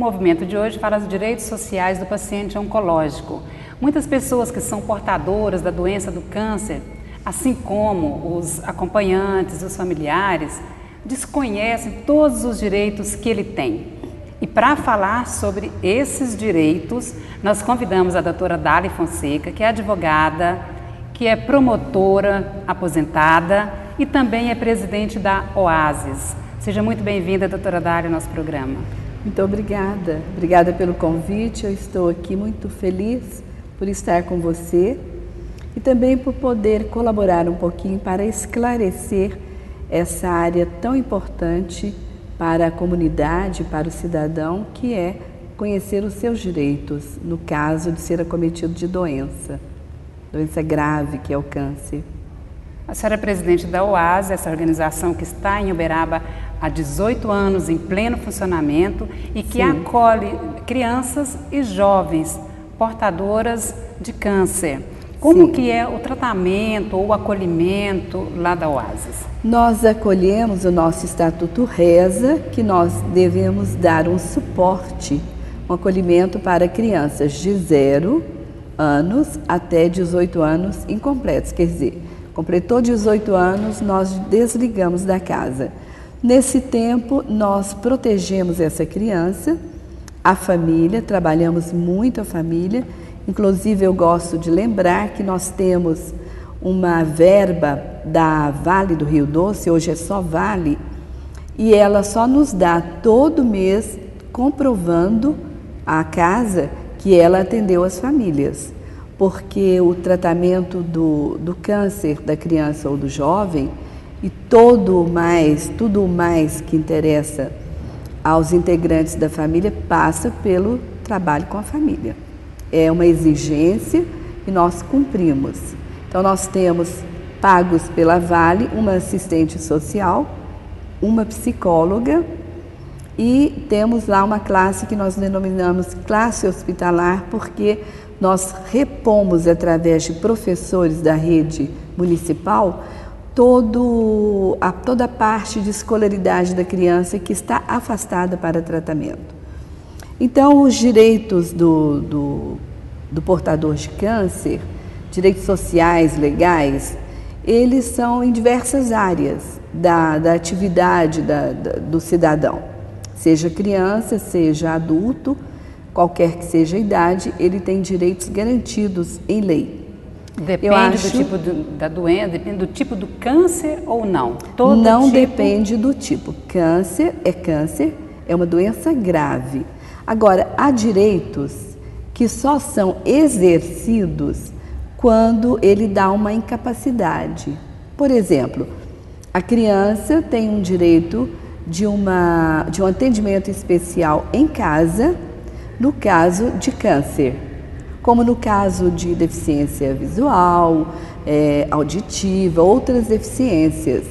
movimento de hoje fala dos direitos sociais do paciente oncológico. Muitas pessoas que são portadoras da doença do câncer, assim como os acompanhantes, os familiares, desconhecem todos os direitos que ele tem. E para falar sobre esses direitos, nós convidamos a doutora Dália Fonseca, que é advogada, que é promotora aposentada e também é presidente da OASES. Seja muito bem-vinda, doutora Dália, ao nosso programa. Muito obrigada. Obrigada pelo convite. Eu estou aqui muito feliz por estar com você e também por poder colaborar um pouquinho para esclarecer essa área tão importante para a comunidade, para o cidadão, que é conhecer os seus direitos no caso de ser acometido de doença grave, que é o câncer. A senhora é presidente da OASES, essa organização que está em Uberaba há 18 anos, em pleno funcionamento, e que acolhe crianças e jovens portadoras de câncer. Como que é o tratamento ou o acolhimento lá da OASES? Nós acolhemos, o nosso estatuto reza que nós devemos dar um suporte, um acolhimento para crianças de 0 anos até 18 anos incompletos, quer dizer, completou 18 anos, nós desligamos da casa. Nesse tempo, nós protegemos essa criança, a família, trabalhamos muito a família. Inclusive, eu gosto de lembrar que nós temos uma verba da Vale do Rio Doce, hoje é só Vale, e ela só nos dá todo mês comprovando a casa que ela atendeu as famílias. Porque o tratamento do câncer da criança ou do jovem e tudo mais que interessa aos integrantes da família passa pelo trabalho com a família. É uma exigência e nós cumprimos. Então nós temos pagos pela Vale uma assistente social, uma psicóloga e temos lá uma classe que nós denominamos classe hospitalar porque nós repomos através de professores da rede municipal toda a parte de escolaridade da criança que está afastada para tratamento. Então, os direitos do portador de câncer, direitos sociais, legais, eles são em diversas áreas da atividade do cidadão. Seja criança, seja adulto, qualquer que seja a idade, ele tem direitos garantidos em lei. Depende do tipo da doença, depende do tipo do câncer ou não? Não depende do tipo. Câncer, é uma doença grave. Agora, há direitos que só são exercidos quando ele dá uma incapacidade. Por exemplo, a criança tem um direito de um atendimento especial em casa, no caso de câncer, como no caso de deficiência visual, auditiva, outras deficiências,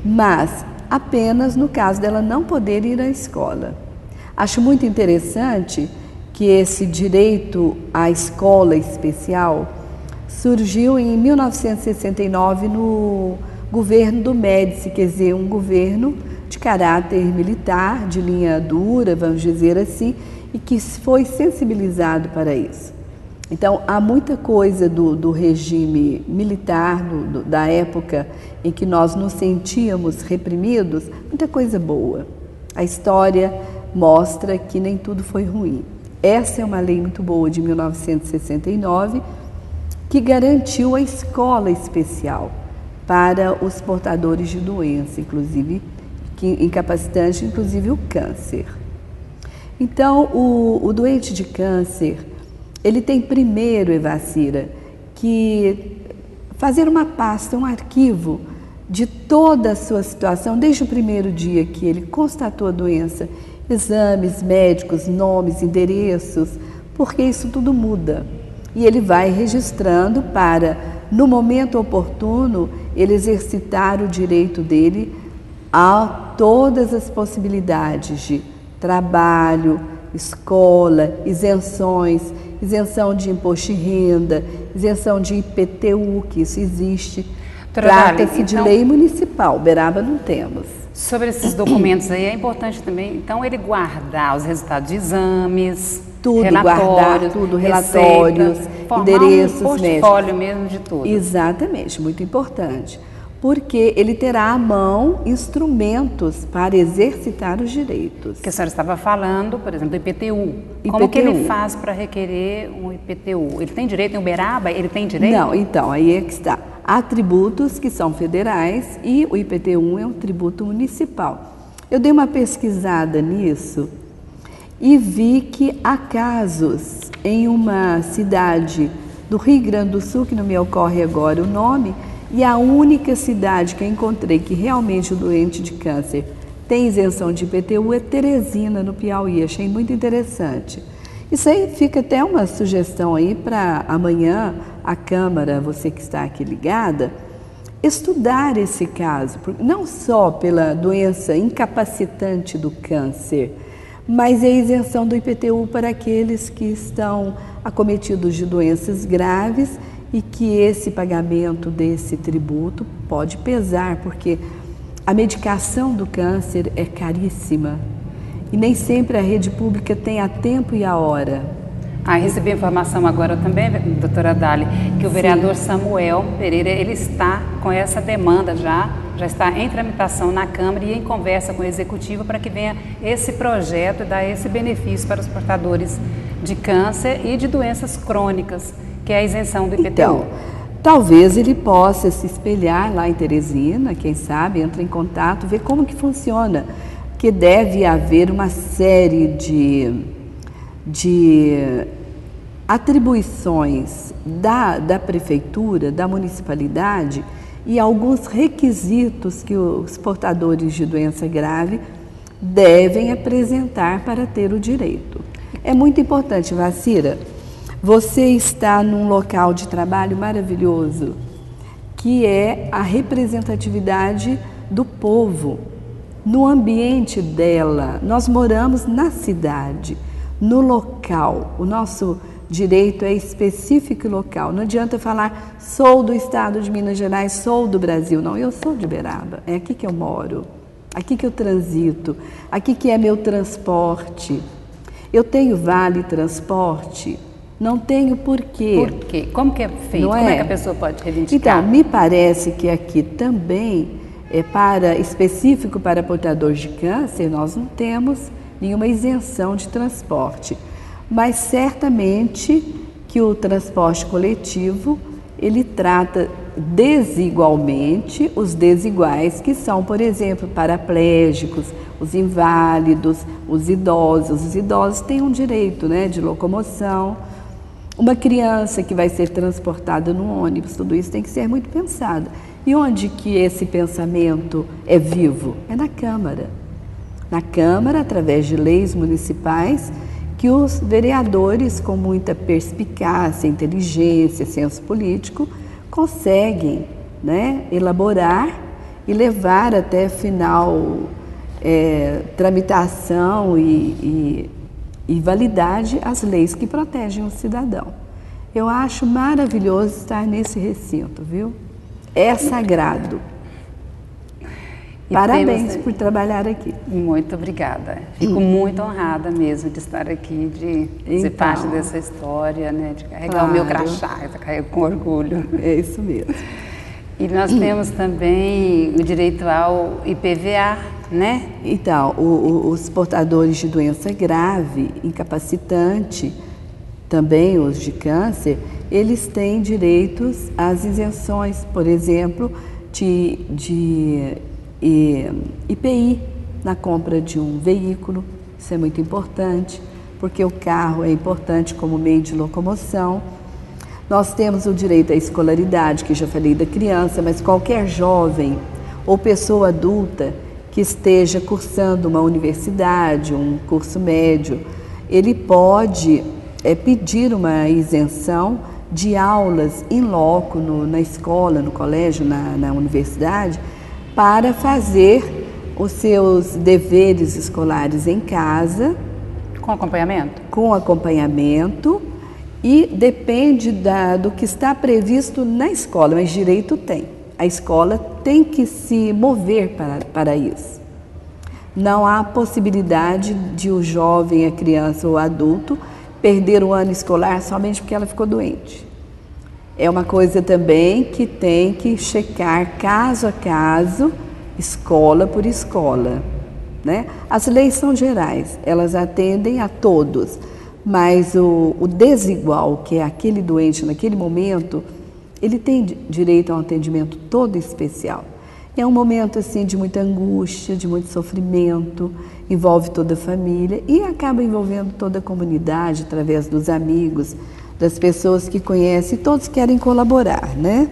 mas apenas no caso dela não poder ir à escola. Acho muito interessante que esse direito à escola especial surgiu em 1969 no governo do Médici, quer dizer, um governo de caráter militar, de linha dura, vamos dizer assim, e que foi sensibilizado para isso. Então, há muita coisa do regime militar, da época em que nós nos sentíamos reprimidos, muita coisa boa. A história mostra que nem tudo foi ruim. Essa é uma lei muito boa de 1969, que garantiu a escola especial para os portadores de doença, inclusive incapacitante, inclusive o câncer. Então, o doente de câncer, ele tem primeiro, Evacira, que fazer uma pasta, um arquivo de toda a sua situação, desde o primeiro dia que ele constatou a doença, exames médicos, nomes, endereços, porque isso tudo muda. E ele vai registrando para, no momento oportuno, ele exercitar o direito dele a todas as possibilidades de trabalho, escola, isenções, isenção de imposto de renda, isenção de IPTU, que isso existe. Trata-se de lei municipal, Uberaba não temos. Sobre esses documentos aí, é importante também, então, ele guardar os resultados de exames, tudo, relatórios, guardar tudo, relatórios, endereços, um portfólio mesmo de tudo. Exatamente, muito importante, porque ele terá à mão instrumentos para exercitar os direitos. Que a senhora estava falando, por exemplo, do IPTU. Como que ele faz para requerer um IPTU? Ele tem direito em Uberaba? Ele tem direito? Não, então, aí é que está. Há tributos que são federais e o IPTU é um tributo municipal. Eu dei uma pesquisada nisso e vi que há casos em uma cidade do Rio Grande do Sul, que não me ocorre agora o nome, e a única cidade que eu encontrei que realmente o doente de câncer tem isenção de IPTU é Teresina, no Piauí. Achei muito interessante. Isso aí fica até uma sugestão aí para amanhã a Câmara, você que está aqui ligada, estudar esse caso, não só pela doença incapacitante do câncer, mas a isenção do IPTU para aqueles que estão acometidos de doenças graves e que esse pagamento desse tributo pode pesar, porque a medicação do câncer é caríssima e nem sempre a rede pública tem a tempo e a hora. Recebi informação agora também, doutora Dali, que o vereador Samuel Pereira, ele está com essa demanda já está em tramitação na Câmara e em conversa com o Executivo para que venha esse projeto e dar esse benefício para os portadores de câncer e de doenças crônicas, que é a isenção do IPTU. Então, talvez ele possa se espelhar lá em Teresina, quem sabe, entra em contato, ver como que funciona, que deve haver uma série de atribuições da prefeitura, da municipalidade e alguns requisitos que os portadores de doença grave devem apresentar para ter o direito. É muito importante, Vacira, você está num local de trabalho maravilhoso, que é a representatividade do povo, no ambiente dela. Nós moramos na cidade, no local, o nosso direito é específico e local. Não adianta falar, sou do estado de Minas Gerais, sou do Brasil. Não, eu sou de Uberaba, é aqui que eu moro, aqui que eu transito, aqui que é meu transporte. Eu tenho vale transporte? Não tenho por quê. Por quê? Como que é feito? Como é que a pessoa pode reivindicar? Então, me parece que aqui também, específico para portadores de câncer, nós não temos nenhuma isenção de transporte. Mas certamente que o transporte coletivo, ele trata desigualmente os desiguais, que são, por exemplo, paraplégicos, os inválidos, os idosos. Os idosos têm um direito, né, de locomoção. Uma criança que vai ser transportada no ônibus, tudo isso tem que ser muito pensado. E onde que esse pensamento é vivo? É na Câmara. Na Câmara, através de leis municipais, que os vereadores, com muita perspicácia, inteligência, senso político, conseguem, né, elaborar e levar até final tramitação e validade as leis que protegem o cidadão. Eu acho maravilhoso estar nesse recinto, viu? É sagrado. Parabéns por trabalhar aqui. Muito obrigada. Fico muito honrada mesmo de estar aqui, de ser parte dessa história, né? De carregar o meu crachá, eu carrego com orgulho. É isso mesmo. E nós temos também o direito ao IPVA, né? Então, os portadores de doença grave, incapacitante, também os de câncer, eles têm direitos às isenções, por exemplo, de IPI na compra de um veículo. Isso é muito importante, porque o carro é importante como meio de locomoção. Nós temos o direito à escolaridade, que já falei da criança, mas qualquer jovem ou pessoa adulta que esteja cursando uma universidade, um curso médio, ele pode pedir uma isenção de aulas in loco na escola, no colégio, na universidade, para fazer os seus deveres escolares em casa. Com acompanhamento? Com acompanhamento, e depende do que está previsto na escola, mas direito tem. A escola tem que se mover para isso. Não há possibilidade de o jovem, a criança ou o adulto perder o ano escolar somente porque ela ficou doente. É uma coisa também que tem que checar caso a caso, escola por escola, né? As leis são gerais, elas atendem a todos, mas o desigual, que é aquele doente naquele momento, ele tem direito a um atendimento todo especial. É um momento assim de muita angústia, de muito sofrimento, envolve toda a família e acaba envolvendo toda a comunidade através dos amigos, das pessoas que conhecem, e todos querem colaborar, né?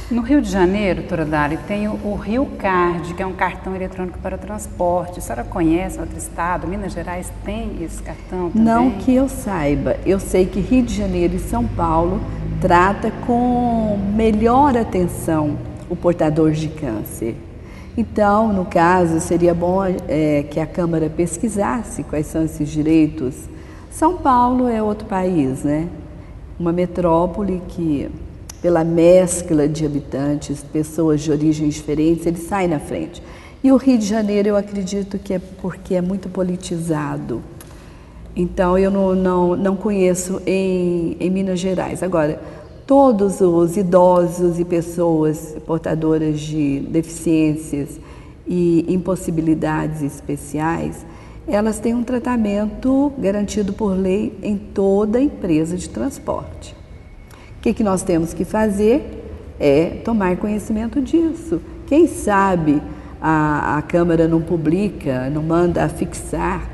No Rio de Janeiro, doutora Dali, tem o Rio Card, que é um cartão eletrônico para transporte. A senhora conhece outro estado? Minas Gerais tem esse cartão também? Não que eu saiba. Eu sei que Rio de Janeiro e São Paulo trata com melhor atenção o portador de câncer. Então, no caso, seria bom que a Câmara pesquisasse quais são esses direitos. São Paulo é outro país, né? Uma metrópole que, pela mescla de habitantes, pessoas de origens diferentes, ele sai na frente. E o Rio de Janeiro, eu acredito que é porque é muito politizado. Então, eu não conheço em Minas Gerais. Agora, todos os idosos e pessoas portadoras de deficiências e impossibilidades especiais, elas têm um tratamento garantido por lei em toda empresa de transporte. O que nós temos que fazer é tomar conhecimento disso. Quem sabe a Câmara não publica, não manda fixar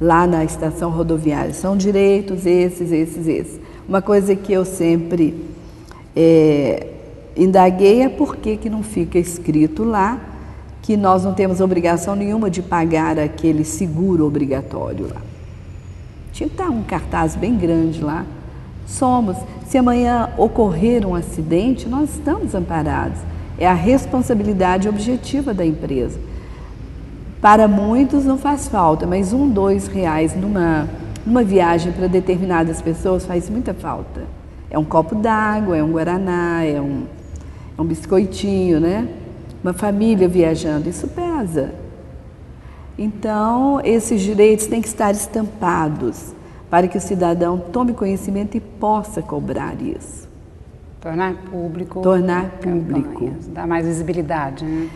lá na estação rodoviária. São direitos esses. Uma coisa que eu sempre indaguei é por que não fica escrito lá que nós não temos obrigação nenhuma de pagar aquele seguro obrigatório lá. Tinha que estar um cartaz bem grande lá. Se amanhã ocorrer um acidente, nós estamos amparados. É a responsabilidade objetiva da empresa. Para muitos não faz falta, mas R$1, R$2 numa viagem para determinadas pessoas faz muita falta. É um copo d'água, é um guaraná, é um biscoitinho, né? Uma família viajando, isso pesa. Então, esses direitos têm que estar estampados para que o cidadão tome conhecimento e possa cobrar isso. Tornar público. Dar mais visibilidade, né?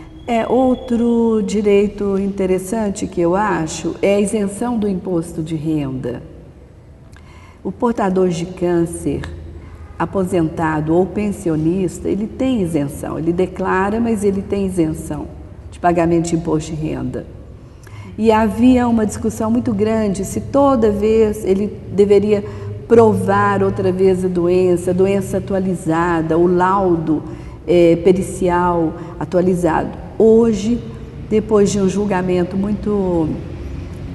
Outro direito interessante que eu acho é a isenção do imposto de renda. O portador de câncer, aposentado ou pensionista, ele tem isenção, ele declara, mas ele tem isenção de pagamento de imposto de renda. E havia uma discussão muito grande se toda vez ele deveria provar outra vez a doença atualizada, o laudo pericial atualizado. Hoje, depois de um julgamento muito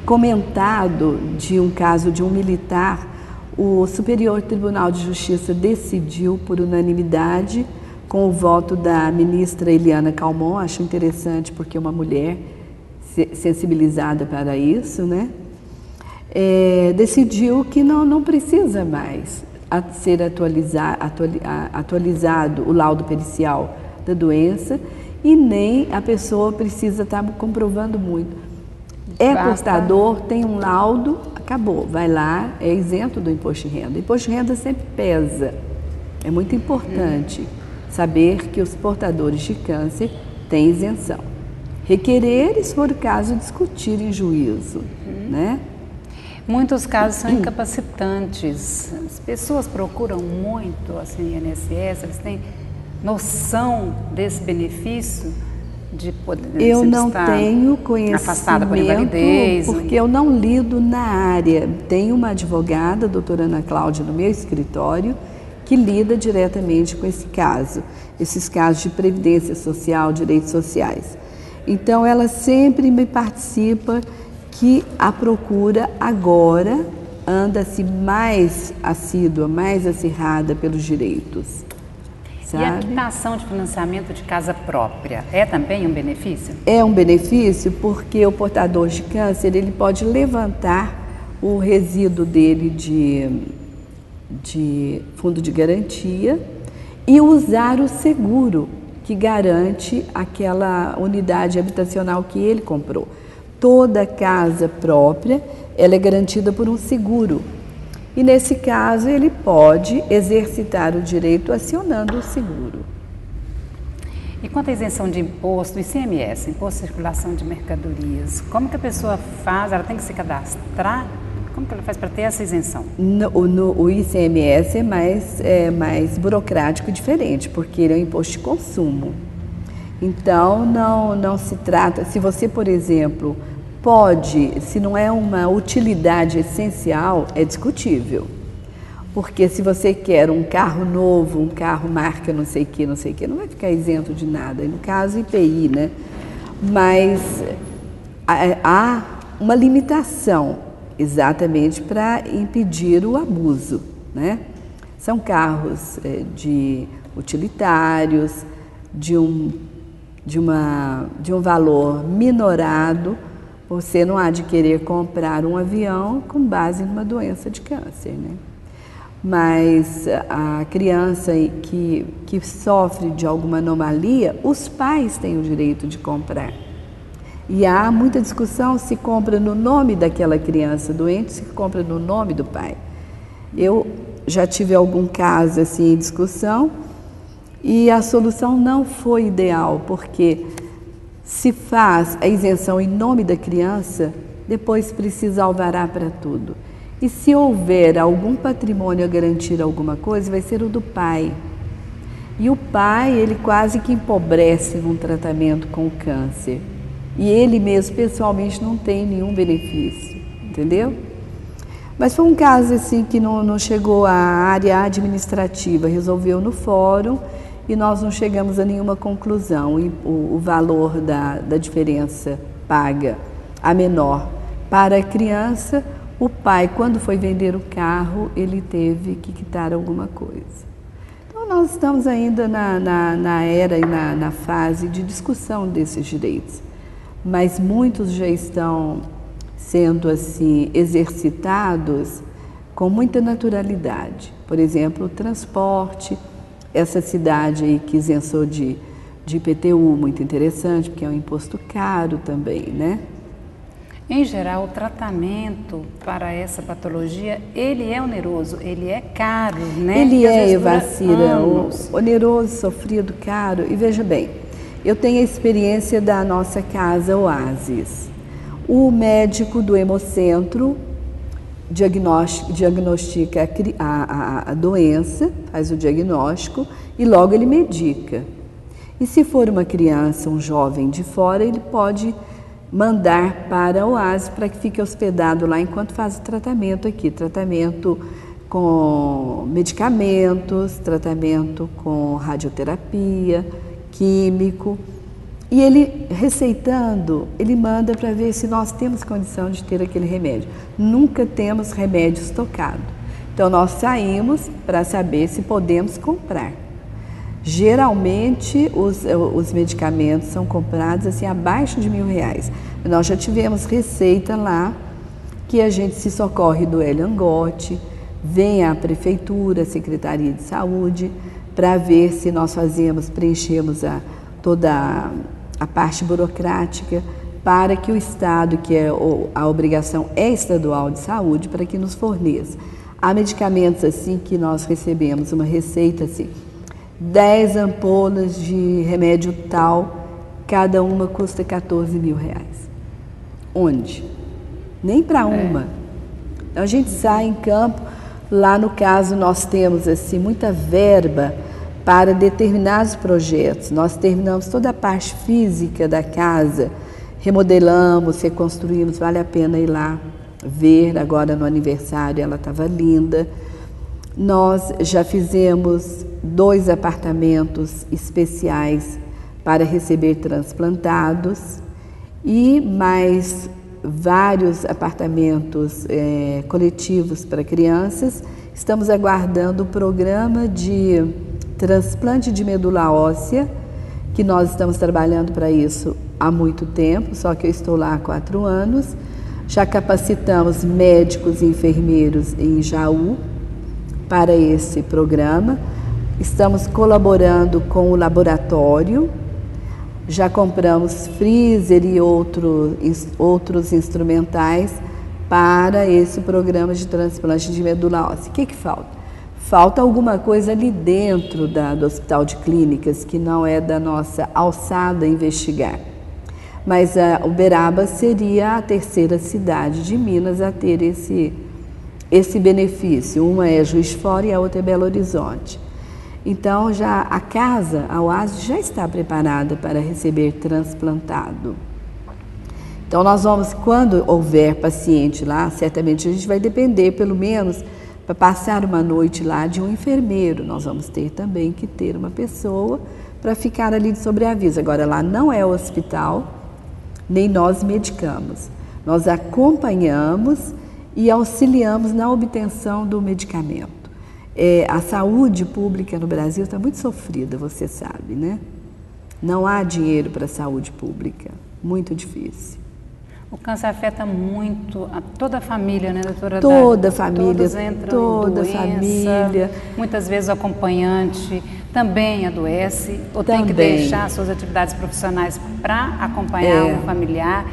comentado de um caso de um militar, o Superior Tribunal de Justiça decidiu por unanimidade, com o voto da ministra Eliana Calmon. Acho interessante porque é uma mulher sensibilizada para isso, né? Decidiu que não precisa mais ser atualizado o laudo pericial da doença e nem a pessoa precisa estar comprovando muito. Portador, tem um laudo, acabou, vai lá, é isento do imposto de renda. O imposto de renda sempre pesa. É muito importante saber que os portadores de câncer têm isenção. Requerer, se for o caso, discutir em juízo, né? Muitos casos são incapacitantes. As pessoas procuram muito assim, INSS, eles têm noção desse benefício de poder eu não tenho conhecimento afastada por invalidez, porque eu não lido na área. Tem uma advogada, a doutora Ana Cláudia, no meu escritório, que lida diretamente com esses casos de previdência social, direitos sociais. Então, ela sempre me participa que a procura agora anda-se mais assídua, mais acirrada pelos direitos. Sabe? E a quitação de financiamento de casa própria é também um benefício? É um benefício porque o portador de câncer ele pode levantar o resíduo dele de fundo de garantia e usar o seguro que garante aquela unidade habitacional que ele comprou. Toda casa própria, ela é garantida por um seguro. E nesse caso, ele pode exercitar o direito acionando o seguro. E quanto à isenção de imposto, ICMS, Imposto de Circulação de Mercadorias, como que a pessoa faz? Ela tem que se cadastrar? Como que ela faz para ter essa isenção? O ICMS é mais burocrático e diferente, porque ele é um imposto de consumo. Então, não se trata... Se você, por exemplo, se não é uma utilidade essencial, é discutível. Porque se você quer um carro novo, um carro marca não sei o que, não vai ficar isento de nada. No caso, IPI, né? Mas há uma limitação, exatamente para impedir o abuso, né? São carros de utilitários, de um valor minorado. Você não há de querer comprar um avião com base numa doença de câncer, né? Mas a criança que sofre de alguma anomalia, os pais têm o direito de comprar. E há muita discussão se compra no nome daquela criança doente, se compra no nome do pai. Eu já tive algum caso assim em discussão e a solução não foi ideal, porque se faz a isenção em nome da criança, depois precisa alvará para tudo. E se houver algum patrimônio a garantir alguma coisa, vai ser o do pai. E o pai, ele quase que empobrece num tratamento com o câncer. E ele mesmo, pessoalmente, não tem nenhum benefício, entendeu? Mas foi um caso assim que não chegou à área administrativa, resolveu no fórum e nós não chegamos a nenhuma conclusão. O valor da diferença paga, a menor, para a criança, o pai, quando foi vender o carro, ele teve que quitar alguma coisa. Então, nós estamos ainda na era e na fase de discussão desses direitos, mas muitos já estão sendo assim exercitados com muita naturalidade. Por exemplo, o transporte, essa cidade aí que isentou de IPTU, muito interessante, porque é um imposto caro também, né? Em geral, o tratamento para essa patologia, ele é oneroso, ele é caro, né? Ele é, Evacira, oneroso, sofrido, caro. E veja bem, eu tenho a experiência da nossa casa Oasis. O médico do Hemocentro diagnostica a doença, faz o diagnóstico e logo ele medica. E se for uma criança, um jovem de fora, ele pode mandar para a Oasis para que fique hospedado lá enquanto faz o tratamento aqui. Tratamento com medicamentos, tratamento com radioterapia, químico. E ele, receitando, ele manda para ver se nós temos condição de ter aquele remédio. Nunca temos remédio estocado. Então, nós saímos para saber se podemos comprar. Geralmente, os medicamentos são comprados assim abaixo de R$1.000. Nós já tivemos receita lá que a gente se socorre do Eliangote, vem à prefeitura, a Secretaria de Saúde, para ver se nós preenchemos toda a parte burocrática para que o Estado, que a obrigação é estadual de saúde, para que nos forneça. Há medicamentos assim que nós recebemos uma receita assim, 10 ampolas de remédio tal, cada uma custa R$14.000. Onde? Nem para uma. Então a gente sai em campo, lá no caso nós temos assim muita verba para determinados projetos. Nós terminamos toda a parte física da casa, remodelamos, reconstruímos, vale a pena ir lá ver. Agora no aniversário ela estava linda. Nós já fizemos 2 apartamentos especiais para receber transplantados e mais vários apartamentos coletivos para crianças. Estamos aguardando o programa de transplante de medula óssea, que nós estamos trabalhando para isso há muito tempo, só que eu estou lá há 4 anos. Já capacitamos médicos e enfermeiros em Jaú para esse programa. Estamos colaborando com o laboratório, já compramos freezer e outros instrumentais para esse programa de transplante de medula óssea. O que falta? Falta alguma coisa ali dentro do Hospital de Clínicas que não é da nossa alçada investigar. Mas Uberaba seria a terceira cidade de Minas a ter esse benefício. Uma é Juiz de Fora e a outra é Belo Horizonte. Então, a Oásis já está preparada para receber transplantado. Então, nós vamos, quando houver paciente lá, certamente a gente vai depender, pelo menos, para passar uma noite lá, de um enfermeiro. Nós vamos ter também que ter uma pessoa para ficar ali de sobreaviso. Agora, lá não é o hospital, nem nós medicamos. Nós acompanhamos e auxiliamos na obtenção do medicamento. A saúde pública no Brasil está muito sofrida, você sabe, né? Não há dinheiro para a saúde pública, muito difícil. O câncer afeta muito toda a família, né, doutora? Toda a família, todos entram em doença, família. Muitas vezes o acompanhante também adoece, ou tem que deixar suas atividades profissionais para acompanhar um familiar.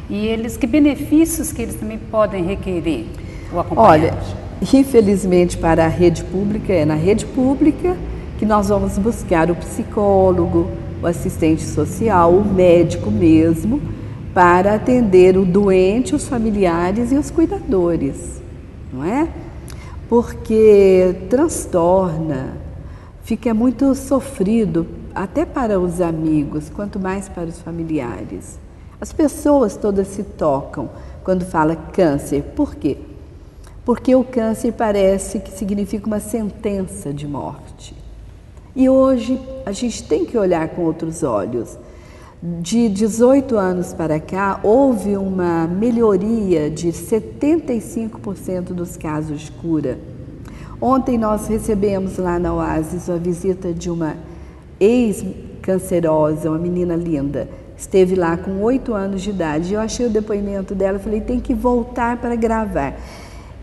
E que benefícios que eles também podem requerer, o acompanhante? Olha, infelizmente para a rede pública, é na rede pública que nós vamos buscar o psicólogo, o assistente social, o médico mesmo, para atender o doente, os familiares e os cuidadores, não é? Porque transtorna, fica muito sofrido até para os amigos, quanto mais para os familiares. As pessoas todas se tocam quando fala câncer. Por quê? Porque o câncer parece que significa uma sentença de morte. E hoje a gente tem que olhar com outros olhos. De 18 anos para cá, houve uma melhoria de 75% dos casos de cura. Ontem nós recebemos lá na Oásis a visita de uma ex-cancerosa, uma menina linda. Esteve lá com 8 anos de idade. Eu achei o depoimento dela, falei, tem que voltar para gravar.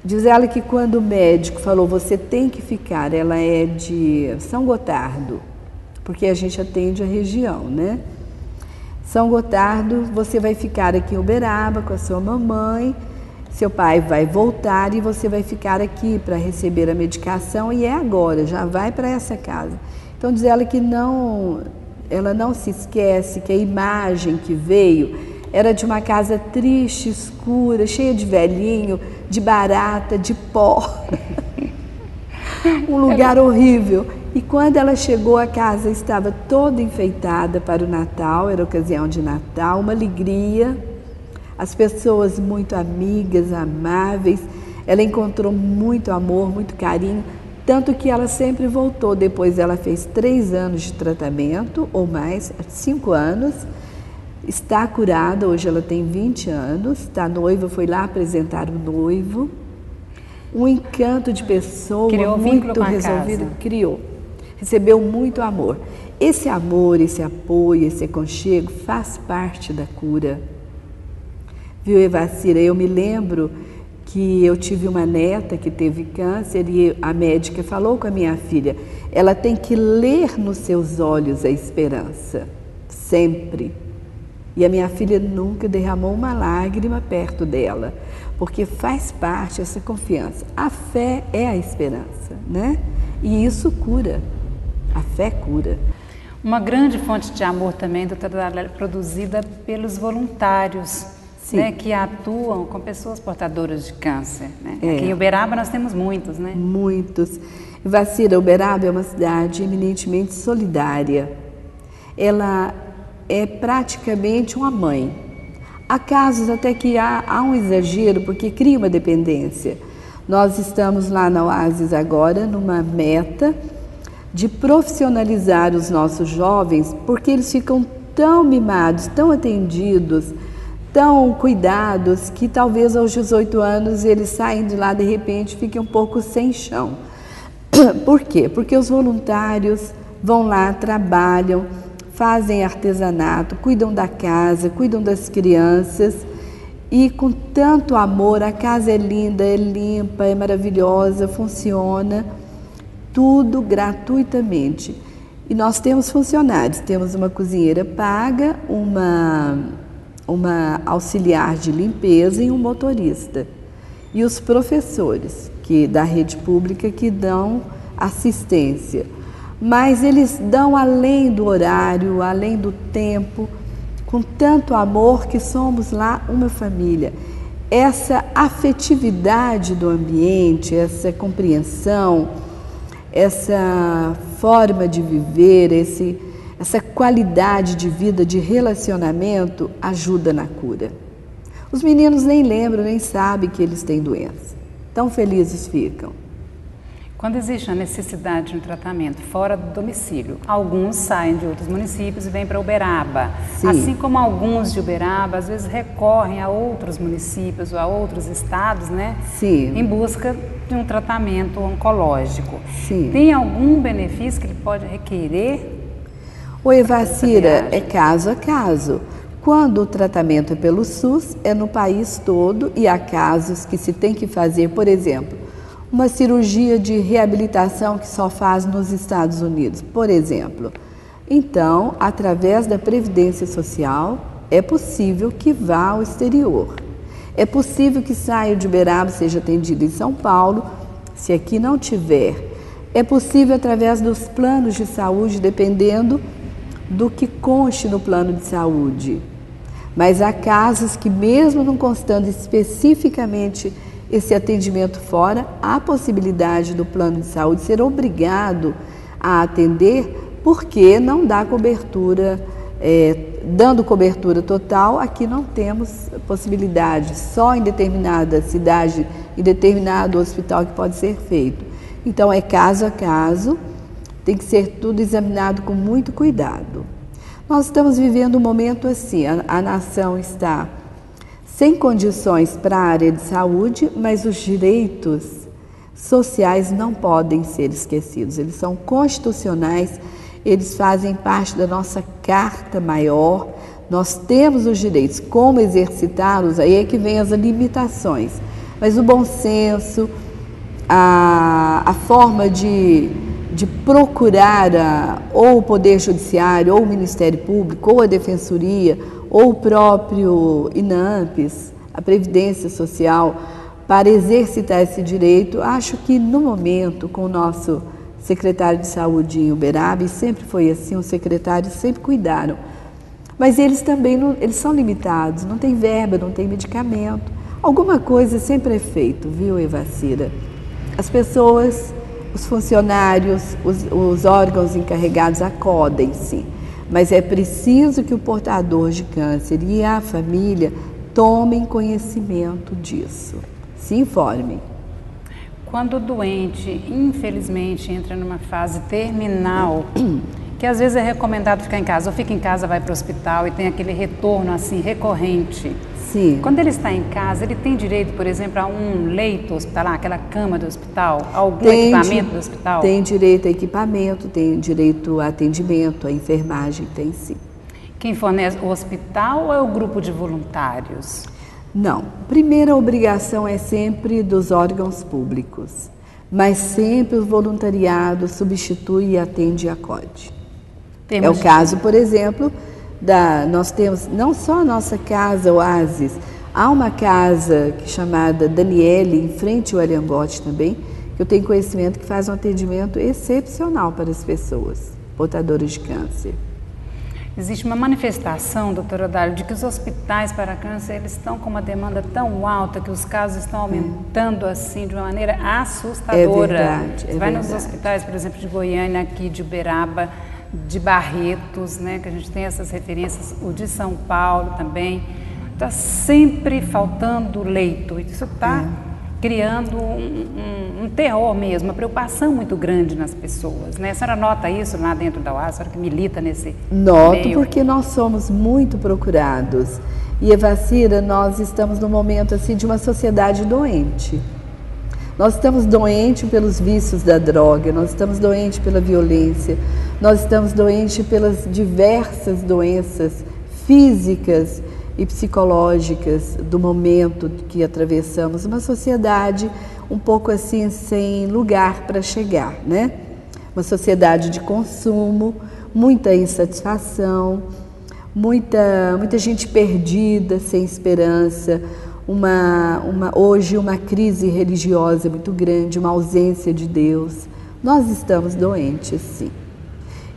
Diz ela que quando o médico falou, você tem que ficar, ela é de São Gotardo, porque a gente atende a região, né? São Gotardo, você vai ficar aqui em Uberaba com a sua mamãe, seu pai vai voltar e você vai ficar aqui para receber a medicação e é agora, já vai para essa casa. Então diz ela que ela não se esquece que a imagem que veio era de uma casa triste, escura, cheia de velhinho, de barata, de pó. Um lugar horrível. E quando ela chegou, a casa estava toda enfeitada para o Natal, era ocasião de Natal, uma alegria. As pessoas muito amigas, amáveis. Ela encontrou muito amor, muito carinho, tanto que ela sempre voltou. Depois ela fez 3 anos de tratamento, ou mais, 5 anos. Está curada, hoje ela tem 20 anos, está noiva, foi lá apresentar o noivo. Um encanto de pessoa, criou muito resolvido, criou. Recebeu muito amor. Esse amor, esse apoio, esse aconchego faz parte da cura. Viu, Evacira? Eu me lembro que eu tive uma neta que teve câncer e a médica falou com a minha filha, ela tem que ler nos seus olhos a esperança, sempre. E a minha filha nunca derramou uma lágrima perto dela, porque faz parte essa confiança. A fé é a esperança, né? E isso cura. A fé cura. Uma grande fonte de amor também, doutora, é produzida pelos voluntários, né, que atuam com pessoas portadoras de câncer. Né? Aqui em Uberaba nós temos muitos, né? Muitos. Vacira, Uberaba é uma cidade eminentemente solidária. Ela é praticamente uma mãe. Há casos até que há um exagero, porque cria uma dependência. Nós estamos lá na Oásis agora numa meta de profissionalizar os nossos jovens, porque eles ficam tão mimados, tão atendidos, tão cuidados, que talvez aos 18 anos eles saem de lá de repente e fiquem um pouco sem chão. Por quê? Porque os voluntários vão lá, trabalham, fazem artesanato, cuidam da casa, cuidam das crianças e com tanto amor, a casa é linda, é limpa, é maravilhosa, funciona tudo gratuitamente. E nós temos funcionários, temos uma cozinheira paga, uma auxiliar de limpeza e um motorista. E os professores da rede pública que dão assistência. Mas eles dão além do horário, além do tempo, com tanto amor que somos lá uma família. Essa afetividade do ambiente, essa compreensão, essa forma de viver, essa qualidade de vida, de relacionamento, ajuda na cura. Os meninos nem lembram, nem sabem que eles têm doença. Tão felizes ficam. Quando existe a necessidade de um tratamento fora do domicílio, alguns saem de outros municípios e vêm para Uberaba. Sim. Assim como alguns de Uberaba, às vezes recorrem a outros municípios ou a outros estados, né? Sim. Em busca de um tratamento oncológico. Sim. Tem algum benefício que ele pode requerer? Oi, Vacira, é caso a caso. Quando o tratamento é pelo SUS, é no país todo e há casos que se tem que fazer, por exemplo, uma cirurgia de reabilitação que só faz nos Estados Unidos, por exemplo. Então, através da Previdência Social, é possível que vá ao exterior. É possível que saia de Uberaba, seja atendido em São Paulo, se aqui não tiver. É possível através dos planos de saúde, dependendo do que conste no plano de saúde. Mas há casos que, mesmo não constando especificamente esse atendimento fora, há possibilidade do plano de saúde ser obrigado a atender porque não dá cobertura, dando cobertura total, aqui não temos possibilidade, só em determinada cidade, em determinado hospital que pode ser feito. Então é caso a caso, tem que ser tudo examinado com muito cuidado. Nós estamos vivendo um momento assim, a nação está sem condições para a área de saúde, mas os direitos sociais não podem ser esquecidos. Eles são constitucionais, eles fazem parte da nossa carta maior. Nós temos os direitos, como exercitá-los, aí é que vem as limitações. Mas o bom senso, a forma de procurar ou o Poder Judiciário, ou o Ministério Público, ou a Defensoria, ou o próprio INAMPES, a Previdência Social, para exercitar esse direito, acho que no momento, com o nosso secretário de Saúde em Uberaba, e sempre foi assim, os secretários sempre cuidaram, mas eles também eles são limitados, não tem verba, não tem medicamento, alguma coisa sempre é feito, viu, Evacira? As pessoas, os funcionários, os órgãos encarregados acodem-se, mas é preciso que o portador de câncer e a família tomem conhecimento disso, se informem. Quando o doente, infelizmente, entra numa fase terminal, que às vezes é recomendado ficar em casa, ou fica em casa, vai para o hospital e tem aquele retorno assim recorrente. Sim. Quando ele está em casa, ele tem direito, por exemplo, a um leito hospitalar, aquela cama do hospital, algum equipamento do hospital? Tem direito a equipamento, tem direito a atendimento, a enfermagem, tem sim. Quem fornece o hospital ou é o grupo de voluntários? Não. Primeira obrigação é sempre dos órgãos públicos, mas sempre o voluntariado substitui e atende e acode. É o caso, por exemplo, nós temos não só a nossa casa Oasis, há uma casa chamada Daniele, em frente ao Ariangote também, que eu tenho conhecimento que faz um atendimento excepcional para as pessoas portadoras de câncer. Existe uma manifestação, doutora Dália, de que os hospitais para câncer eles estão com uma demanda tão alta que os casos estão aumentando assim de uma maneira assustadora. É verdade. Você vai nos hospitais, por exemplo, de Goiânia, aqui de Uberaba, de Barretos, né, que a gente tem essas referências, o de São Paulo também, está sempre faltando leito. Isso está criando um terror mesmo, uma preocupação muito grande nas pessoas, né? A senhora nota isso lá dentro da UAS, a senhora que milita nesse Noto, meio? porque nós somos muito procurados. E, Evacira, nós estamos num momento assim de uma sociedade doente. Nós estamos doentes pelos vícios da droga, nós estamos doentes pela violência, nós estamos doentes pelas diversas doenças físicas e psicológicas do momento que atravessamos. Uma sociedade um pouco assim sem lugar para chegar, né? Uma sociedade de consumo, muita insatisfação, muita gente perdida, sem esperança, hoje uma crise religiosa muito grande, uma ausência de Deus. Nós estamos doentes, sim.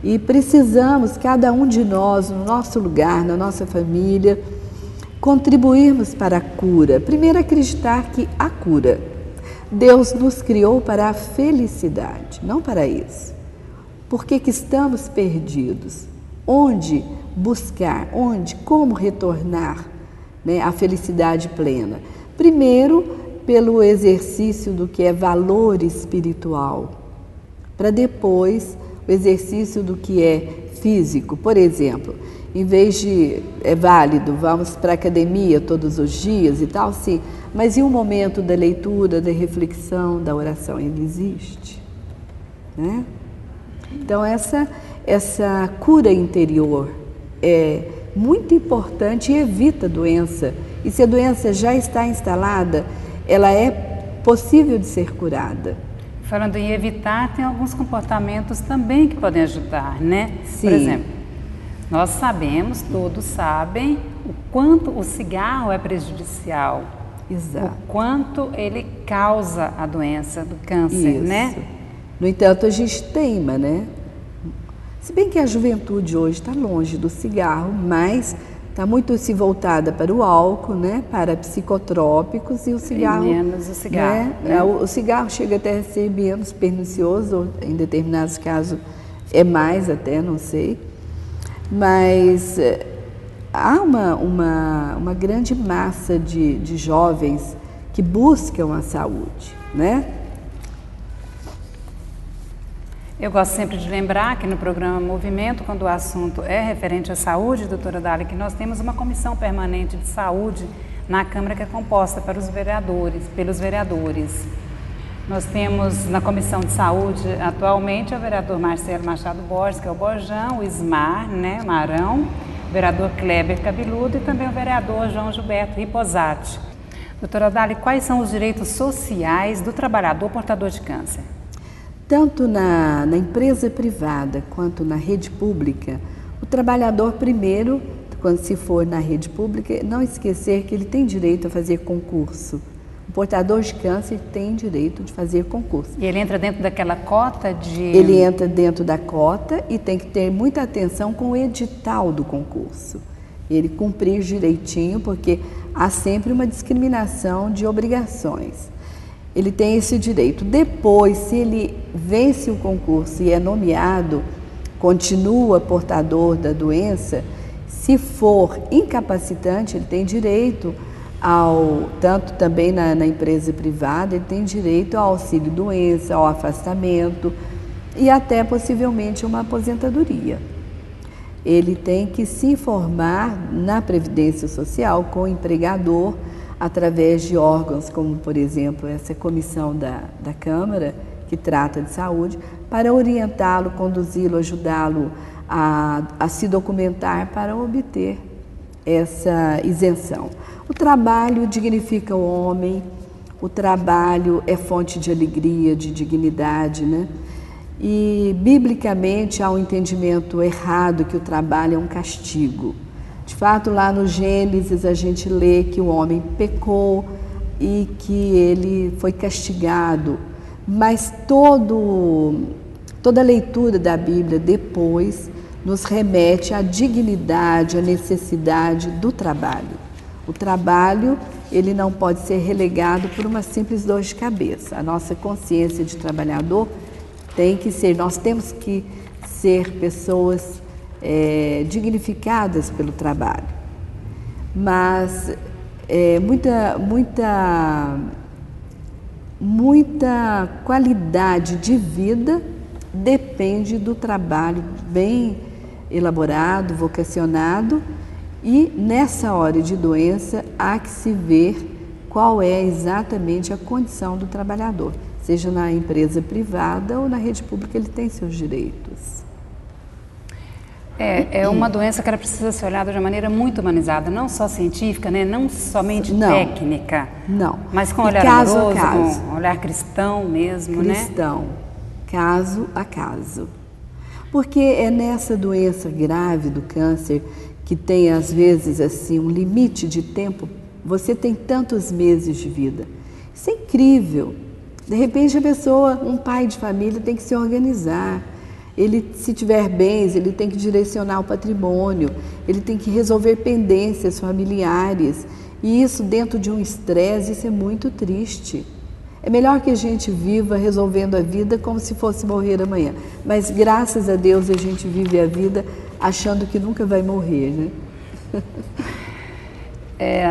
E precisamos, cada um de nós, no nosso lugar, na nossa família, contribuirmos para a cura. Primeiro, acreditar que há cura. Deus nos criou para a felicidade, não para isso. Por que que estamos perdidos? Onde buscar? Como retornar, né, à felicidade plena? Primeiro, pelo exercício do que é valor espiritual, para depois o exercício do que é físico. Por exemplo, em vez de, é válido, vamos para a academia todos os dias e tal, sim, mas e o momento da leitura, da reflexão, da oração? Ele existe, né? Então essa cura interior é muito importante e evita doença. E se a doença já está instalada, ela é possível de ser curada. Falando em evitar, tem alguns comportamentos também que podem ajudar, né? Sim. Por exemplo, nós sabemos, todos sabem, o quanto o cigarro é prejudicial. Exato. O quanto ele causa a doença do câncer, Isso. né? No entanto, a gente teima, né? Se bem que a juventude hoje está longe do cigarro, mas está muito se voltada para o álcool, né? Para psicotrópicos, e o cigarro... E menos o cigarro. Né? O cigarro chega até a ser menos pernicioso, em determinados casos é mais até, não sei. Mas há uma grande massa de jovens que buscam a saúde, né? Eu gosto sempre de lembrar que no programa Movimento, quando o assunto é referente à saúde, doutora Dália, que nós temos uma comissão permanente de saúde na Câmara que é composta pelos vereadores. Nós temos na comissão de saúde atualmente o vereador Marcelo Machado Borges, que é o Borjão, o Ismar, né, Marão, o vereador Kleber Cabeludo e também o vereador João Gilberto Riposati. Doutora Dália, quais são os direitos sociais do trabalhador portador de câncer? Tanto na empresa privada quanto na rede pública, o trabalhador primeiro, quando se for na rede pública, não esquecer que ele tem direito a fazer concurso. O portador de câncer tem direito de fazer concurso. E ele entra dentro daquela cota de... Ele entra dentro da cota e tem que ter muita atenção com o edital do concurso. Ele cumprir direitinho, porque há sempre uma discriminação de obrigações. Ele tem esse direito. Depois, se ele vence o concurso e é nomeado, continua portador da doença, se for incapacitante, ele tem direito tanto também na empresa privada, ele tem direito ao auxílio-doença, ao afastamento e até possivelmente uma aposentadoria. Ele tem que se informar na Previdência Social com o empregador, através de órgãos como, por exemplo, essa comissão da Câmara, que trata de saúde, para orientá-lo, conduzi-lo, ajudá-lo a se documentar para obter essa isenção. O trabalho dignifica o homem, o trabalho é fonte de alegria, de dignidade, né? E, biblicamente, há um entendimento errado que o trabalho é um castigo. De fato, lá no Gênesis, a gente lê que o homem pecou e que ele foi castigado, mas toda a leitura da Bíblia depois nos remete à dignidade, à necessidade do trabalho. O trabalho, ele não pode ser relegado por uma simples dor de cabeça. A nossa consciência de trabalhador nós temos que ser pessoas dignificadas pelo trabalho, mas muita qualidade de vida depende do trabalho bem elaborado, vocacionado, e nessa hora de doença há que se ver qual é exatamente a condição do trabalhador, seja na empresa privada ou na rede pública, ele tem seus direitos. É uma doença que ela precisa ser olhada de uma maneira muito humanizada, não só científica, né? Não somente técnica, mas com olhar amoroso, com olhar cristão mesmo, cristão, caso a caso. Porque é nessa doença grave do câncer que tem às vezes assim um limite de tempo. Você tem tantos meses de vida. Isso é incrível. De repente a pessoa, um pai de família tem que se organizar. Ele, se tiver bens, ele tem que direcionar o patrimônio, ele tem que resolver pendências familiares. E isso dentro de um estresse, isso é muito triste. É melhor que a gente viva resolvendo a vida como se fosse morrer amanhã. Mas graças a Deus a gente vive a vida achando que nunca vai morrer, né?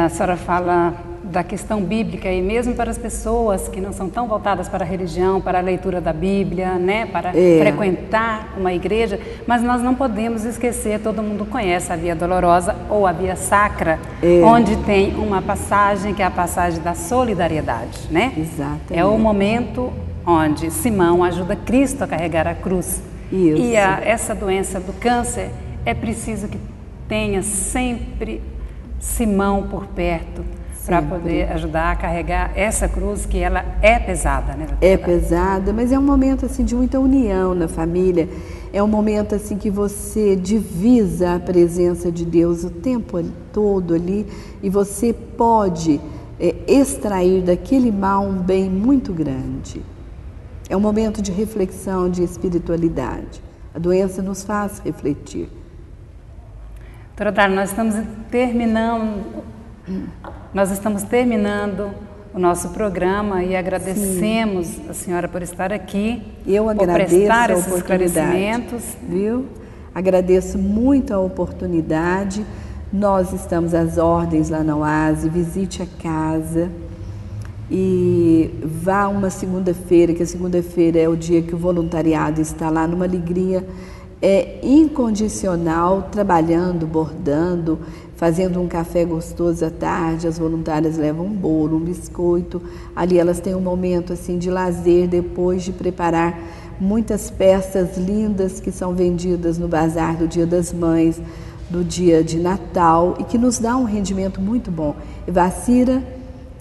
A senhora fala da questão bíblica e mesmo para as pessoas que não são tão voltadas para a religião, para a leitura da Bíblia, né, para frequentar uma igreja, mas nós não podemos esquecer, todo mundo conhece a Via Dolorosa ou a Via Sacra, onde tem uma passagem que é a passagem da solidariedade, né? Exatamente. É o momento onde Simão ajuda Cristo a carregar a cruz. Isso. E essa doença do câncer é preciso que tenha sempre Simão por perto, para poder ajudar a carregar essa cruz, que ela é pesada, né? É pesada, mas é um momento assim de muita união na família. É um momento assim que você divisa a presença de Deus o tempo todo ali e você pode extrair daquele mal um bem muito grande. É um momento de reflexão, de espiritualidade. A doença nos faz refletir. Doutora Dara, nós estamos terminando o nosso programa e agradecemos a senhora por estar aqui. Eu agradeço por prestar a esses esclarecimentos. Viu? Agradeço muito a oportunidade. Nós estamos às ordens lá na OASE, visite a casa e vá uma segunda-feira, que a segunda-feira é o dia que o voluntariado está lá numa alegria incondicional, trabalhando, bordando, fazendo um café gostoso à tarde. As voluntárias levam um bolo, um biscoito. Ali elas têm um momento assim de lazer depois de preparar muitas peças lindas que são vendidas no bazar do Dia das Mães, do dia de Natal e que nos dá um rendimento muito bom. Vacira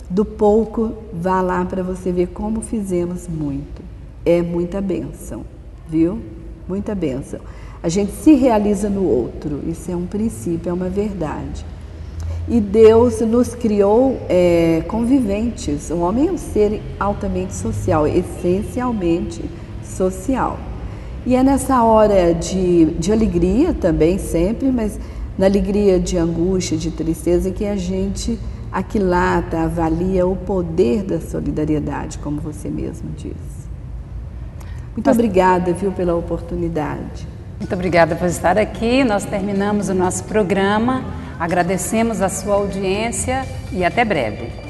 do pouco, vá lá para você ver como fizemos muito. É muita bênção, viu? Muita bênção. A gente se realiza no outro, isso é um princípio, é uma verdade. E Deus nos criou conviventes. O homem é um ser altamente social, essencialmente social. E é nessa hora de alegria também, sempre, mas na alegria de angústia, de tristeza, que a gente aquilata, avalia o poder da solidariedade, como você mesmo disse. Muito obrigada, viu, pela oportunidade. Muito obrigada por estar aqui. Nós terminamos o nosso programa. Agradecemos a sua audiência e até breve.